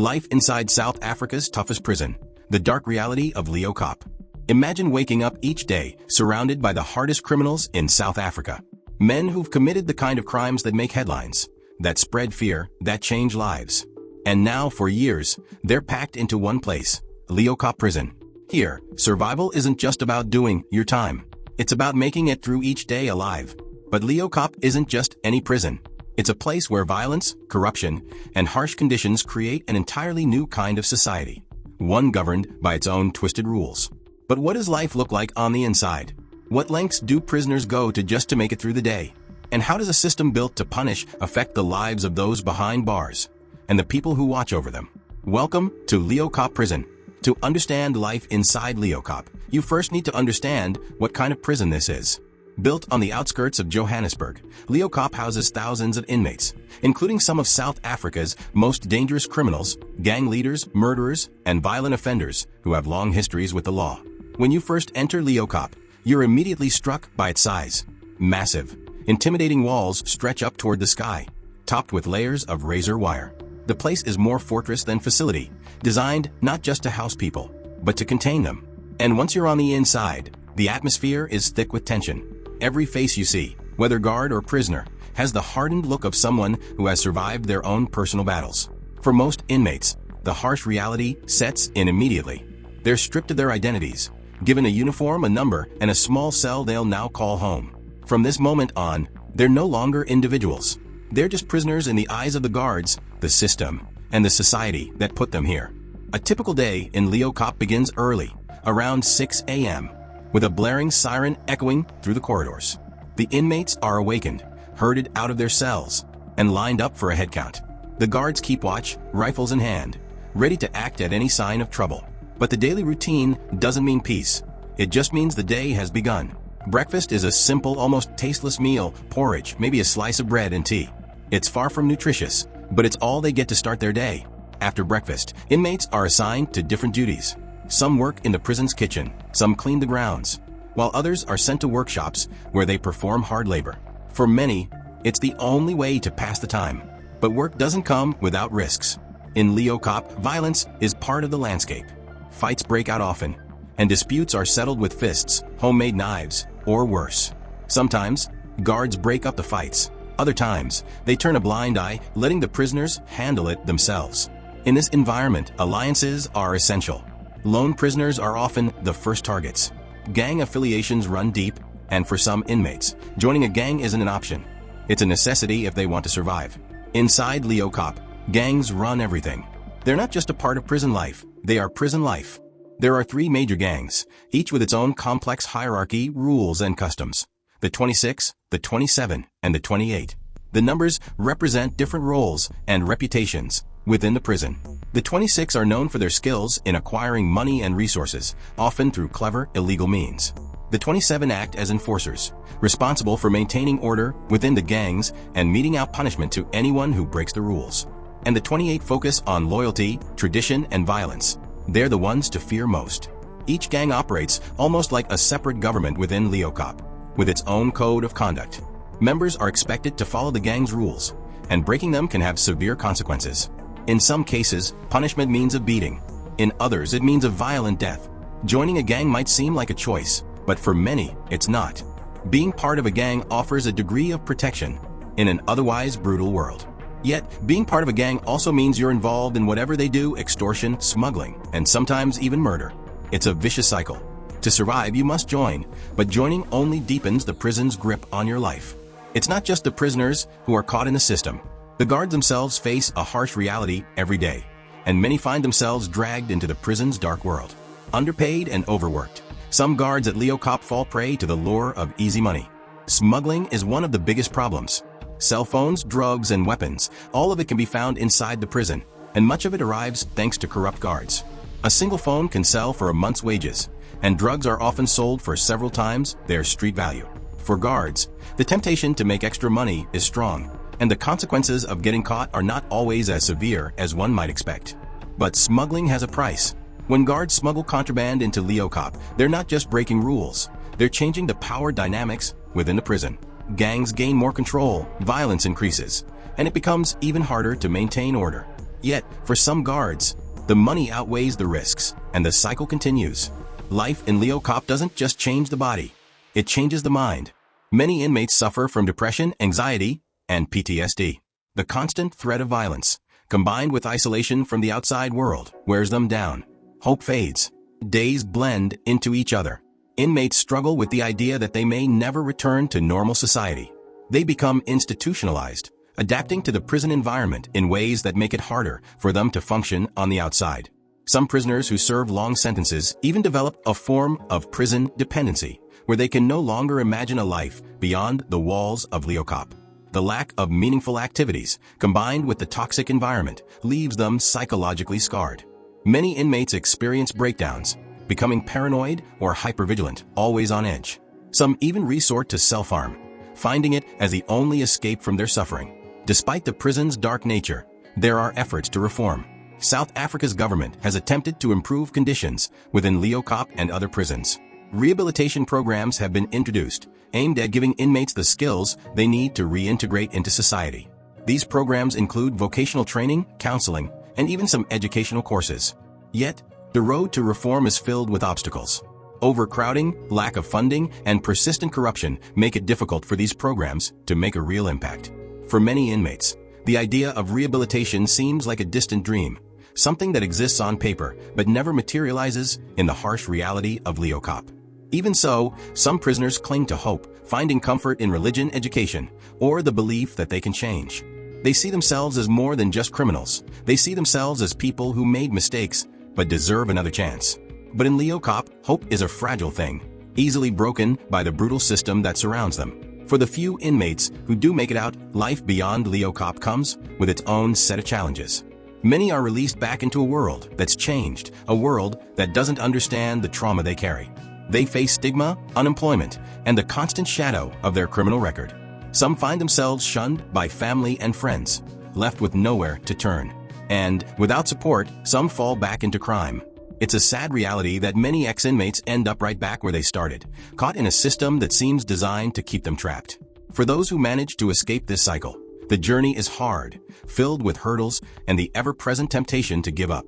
Life inside South Africa's toughest prison. The dark reality of Leeuwkop. Imagine waking up each day surrounded by the hardest criminals in South Africa. Men who've committed the kind of crimes that make headlines, that spread fear, that change lives. And now, for years, they're packed into one place, Leeuwkop prison. Here, survival isn't just about doing your time. It's about making it through each day alive. But Leeuwkop isn't just any prison. It's a place where violence, corruption, and harsh conditions create an entirely new kind of society. One governed by its own twisted rules. But what does life look like on the inside? What lengths do prisoners go to just to make it through the day? And how does a system built to punish affect the lives of those behind bars and the people who watch over them? Welcome to Leeuwkop Prison. To understand life inside Leeuwkop, you first need to understand what kind of prison this is. Built on the outskirts of Johannesburg, Leeuwkop houses thousands of inmates, including some of South Africa's most dangerous criminals, gang leaders, murderers, and violent offenders who have long histories with the law. When you first enter Leeuwkop, you're immediately struck by its size. Massive, intimidating walls stretch up toward the sky, topped with layers of razor wire. The place is more fortress than facility, designed not just to house people, but to contain them. And once you're on the inside, the atmosphere is thick with tension. Every face you see, whether guard or prisoner, has the hardened look of someone who has survived their own personal battles. For most inmates, the harsh reality sets in immediately. They're stripped of their identities, given a uniform, a number, and a small cell they'll now call home. From this moment on, they're no longer individuals. They're just prisoners in the eyes of the guards, the system, and the society that put them here. A typical day in Leeuwkop begins early, around 6 a.m., with a blaring siren echoing through the corridors. The inmates are awakened, herded out of their cells, and lined up for a head count. The guards keep watch, rifles in hand, ready to act at any sign of trouble. But the daily routine doesn't mean peace. It just means the day has begun. Breakfast is a simple, almost tasteless meal, porridge, maybe a slice of bread and tea. It's far from nutritious, but it's all they get to start their day. After breakfast, inmates are assigned to different duties. Some work in the prison's kitchen, some clean the grounds, while others are sent to workshops where they perform hard labor. For many, it's the only way to pass the time. But work doesn't come without risks. In Leeuwkop, violence is part of the landscape. Fights break out often, and disputes are settled with fists, homemade knives, or worse. Sometimes, guards break up the fights. Other times, they turn a blind eye, letting the prisoners handle it themselves. In this environment, alliances are essential. Lone prisoners are often the first targets. Gang affiliations run deep, and for some inmates, joining a gang isn't an option. It's a necessity if they want to survive. Inside Leeuwkop, gangs run everything. They're not just a part of prison life, they are prison life. There are 3 major gangs, each with its own complex hierarchy, rules, and customs. The 26, the 27, and the 28. The numbers represent different roles and reputations within the prison. The 26 are known for their skills in acquiring money and resources, often through clever, illegal means. The 27 act as enforcers, responsible for maintaining order within the gangs and meting out punishment to anyone who breaks the rules. And the 28 focus on loyalty, tradition, and violence. They're the ones to fear most. Each gang operates almost like a separate government within Leeuwkop, with its own code of conduct. Members are expected to follow the gang's rules, and breaking them can have severe consequences. In some cases, punishment means a beating. In others, it means a violent death. Joining a gang might seem like a choice, but for many, it's not. Being part of a gang offers a degree of protection in an otherwise brutal world. Yet, being part of a gang also means you're involved in whatever they do: extortion, smuggling, and sometimes even murder. It's a vicious cycle. To survive, you must join, but joining only deepens the prison's grip on your life. It's not just the prisoners who are caught in the system. The guards themselves face a harsh reality every day, and many find themselves dragged into the prison's dark world. Underpaid and overworked, some guards at Leeuwkop fall prey to the lure of easy money. Smuggling is one of the biggest problems. Cell phones, drugs, and weapons, all of it can be found inside the prison, and much of it arrives thanks to corrupt guards. A single phone can sell for a month's wages, and drugs are often sold for several times their street value. For guards, the temptation to make extra money is strong, and the consequences of getting caught are not always as severe as one might expect. But smuggling has a price. When guards smuggle contraband into Leeuwkop, they're not just breaking rules, they're changing the power dynamics within the prison. Gangs gain more control, violence increases, and it becomes even harder to maintain order. Yet, for some guards, the money outweighs the risks, and the cycle continues. Life in Leeuwkop doesn't just change the body, it changes the mind. Many inmates suffer from depression, anxiety, and PTSD. The constant threat of violence, combined with isolation from the outside world, wears them down. Hope fades. Days blend into each other. Inmates struggle with the idea that they may never return to normal society. They become institutionalized, adapting to the prison environment in ways that make it harder for them to function on the outside. Some prisoners who serve long sentences even develop a form of prison dependency, where they can no longer imagine a life beyond the walls of Leeuwkop. The lack of meaningful activities, combined with the toxic environment, leaves them psychologically scarred. Many inmates experience breakdowns, becoming paranoid or hypervigilant, always on edge. Some even resort to self-harm, finding it as the only escape from their suffering. Despite the prison's dark nature, there are efforts to reform. South Africa's government has attempted to improve conditions within Leeuwkop and other prisons. Rehabilitation programs have been introduced, aimed at giving inmates the skills they need to reintegrate into society. These programs include vocational training, counseling, and even some educational courses. Yet, the road to reform is filled with obstacles. Overcrowding, lack of funding, and persistent corruption make it difficult for these programs to make a real impact. For many inmates, the idea of rehabilitation seems like a distant dream, something that exists on paper but never materializes in the harsh reality of Leeuwkop. Even so, some prisoners cling to hope, finding comfort in religion, education, or the belief that they can change. They see themselves as more than just criminals. They see themselves as people who made mistakes but deserve another chance. But in Leeuwkop, hope is a fragile thing, easily broken by the brutal system that surrounds them. For the few inmates who do make it out, life beyond Leeuwkop comes with its own set of challenges. Many are released back into a world that's changed, a world that doesn't understand the trauma they carry. They face stigma, unemployment, and the constant shadow of their criminal record. Some find themselves shunned by family and friends, left with nowhere to turn. And, without support, some fall back into crime. It's a sad reality that many ex-inmates end up right back where they started, caught in a system that seems designed to keep them trapped. For those who manage to escape this cycle, the journey is hard, filled with hurdles and the ever-present temptation to give up.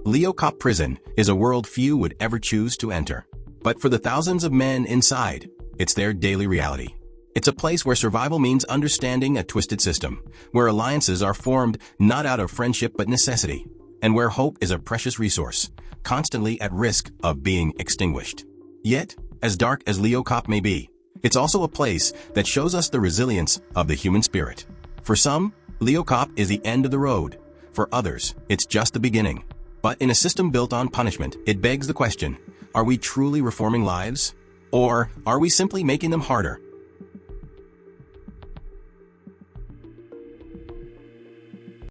Leeuwkop Prison is a world few would ever choose to enter. But for the thousands of men inside, it's their daily reality. It's a place where survival means understanding a twisted system, where alliances are formed not out of friendship but necessity, and where hope is a precious resource, constantly at risk of being extinguished. Yet, as dark as Leeuwkop may be, it's also a place that shows us the resilience of the human spirit. For some, Leeuwkop is the end of the road. For others, it's just the beginning. But in a system built on punishment, it begs the question, are we truly reforming lives? Or are we simply making them harder?